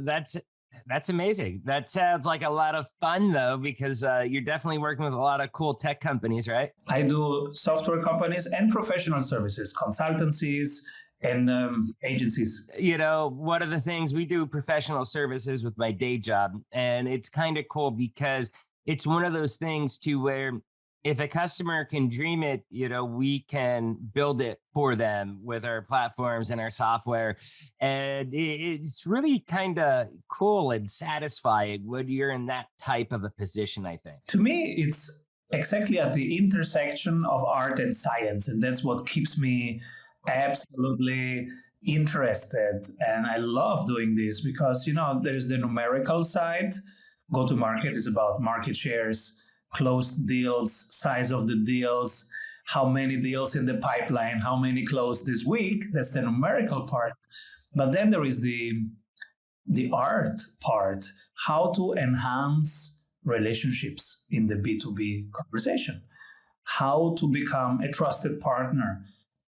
that's amazing. That sounds like a lot of fun though, because you're definitely working with a lot of cool tech companies, right? I do software companies and professional services, consultancies, and agencies. One of the things we do professional services with my day job, and it's kind of cool because it's one of those things to where if a customer can dream it, we can build it for them with our platforms and our software. And it's really kind of cool and satisfying when you're in that type of a position, I think. To me, it's exactly at the intersection of art and science. And that's what keeps me absolutely interested. And I love doing this because, there's the numerical side. Go to market is about market shares, closed deals, size of the deals, how many deals in the pipeline, how many closed this week. That's the numerical part. But then there is the art part, how to enhance relationships in the B2B conversation, how to become a trusted partner,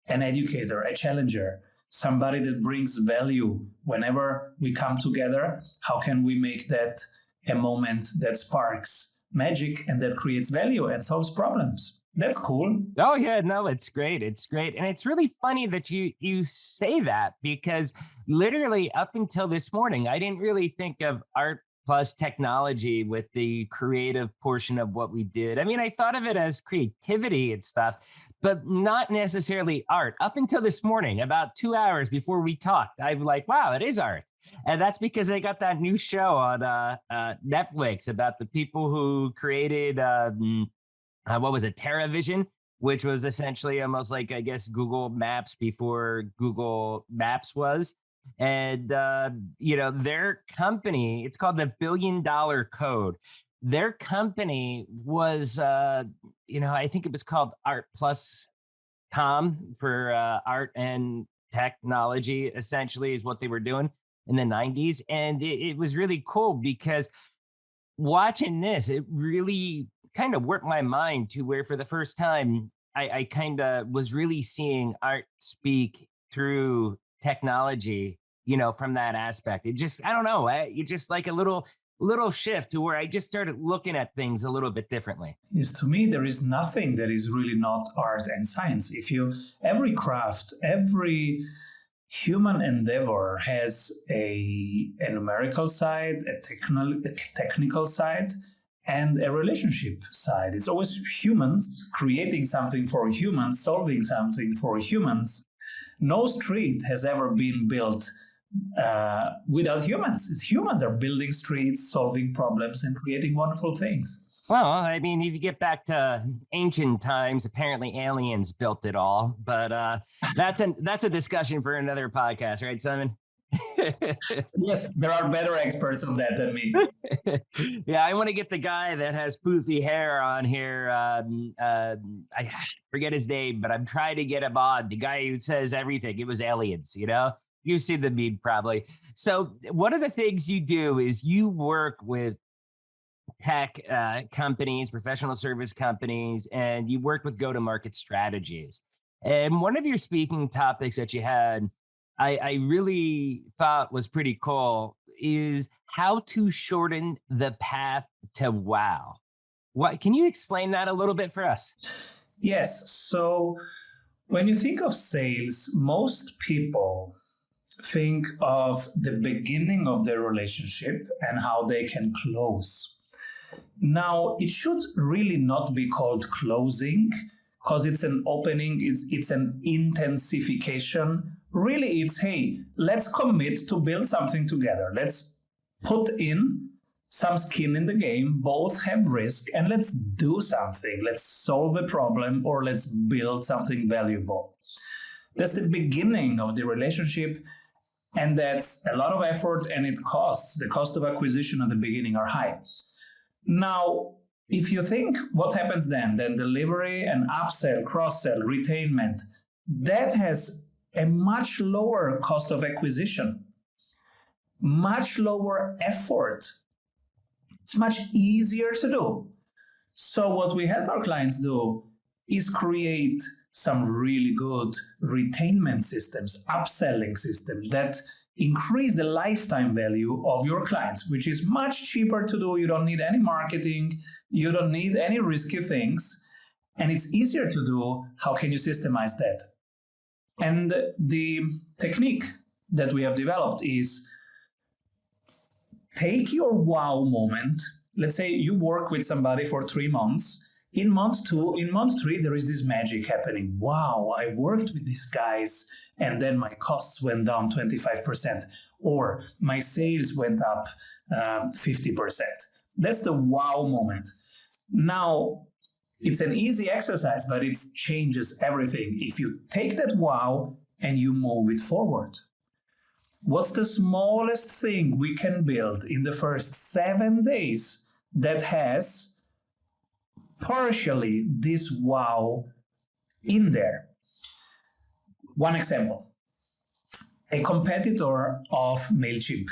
an educator, a challenger, somebody that brings value whenever we come together. How can we make that a moment that sparks magic and that creates value and solves problems? That's cool. Oh yeah, no, it's great. It's great. And it's really funny that you say that, because literally up until this morning, I didn't really think of art plus technology with the creative portion of what we did. I mean, I thought of it as creativity and stuff, but not necessarily art. Up until this morning, about 2 hours before we talked, I'm like, wow, it is art. And that's because they got that new show on Netflix about the people who created, what was it, TerraVision, which was essentially almost like, I guess, Google Maps before Google Maps was. And, their company, it's called the $1 Billion Code. Their company was, I think it was called Art Plus Com for art and technology, essentially, is what they were doing in the 90s. And it was really cool because watching this, it really kind of worked my mind to where for the first time, I kind of was really seeing art speak through technology, from that aspect. It just, I don't know, it just like a little shift to where I just started looking at things a little bit differently. Is to me, there is nothing that is really not art and science. Every craft, every human endeavor has a numerical side, a technical side, and a relationship side. It's always humans creating something for humans, solving something for humans. No street has ever been built without humans. It's humans are building streets, solving problems, and creating wonderful things. Well, I mean, if you get back to ancient times, apparently aliens built it all. But that's a discussion for another podcast, right, Simon? Yes, there are better experts on that than me. Yeah, I want to get the guy that has poofy hair on here. I forget his name, but I'm trying to get him on. The guy who says everything. It was aliens, You see the meme probably. So one of the things you do is you work with tech companies, professional service companies, and you work with go-to-market strategies. And one of your speaking topics that you had, I really thought was pretty cool, is how to shorten the path to wow. What can you explain that a little bit for us? Yes. So when you think of sales, most people think of the beginning of their relationship and how they can close. Now, it should really not be called closing because it's an opening, it's an intensification. Really, it's, hey, let's commit to build something together. Let's put in some skin in the game, both have risk, and let's do something. Let's solve a problem or let's build something valuable. That's the beginning of the relationship. And that's a lot of effort and it costs. The cost of acquisition at the beginning are high. Now, if you think what happens then delivery and upsell, cross-sell, retainment, that has a much lower cost of acquisition, much lower effort. It's much easier to do. So what we help our clients do is create some really good retainment systems, upselling systems that increase the lifetime value of your clients, which is much cheaper to do. You don't need any marketing, you don't need any risky things, and it's easier to do. How can you systemize that? And the technique that we have developed is take your wow moment. Let's say you work with somebody for 3 months. In month 2, in month 3, there is this magic happening. Wow, I worked with these guys and then my costs went down 25%, or my sales went up 50%. That's the wow moment. Now, it's an easy exercise, but it changes everything. If you take that wow and you move it forward. What's the smallest thing we can build in the first 7 days that has partially this wow in there? One example, a competitor of MailChimp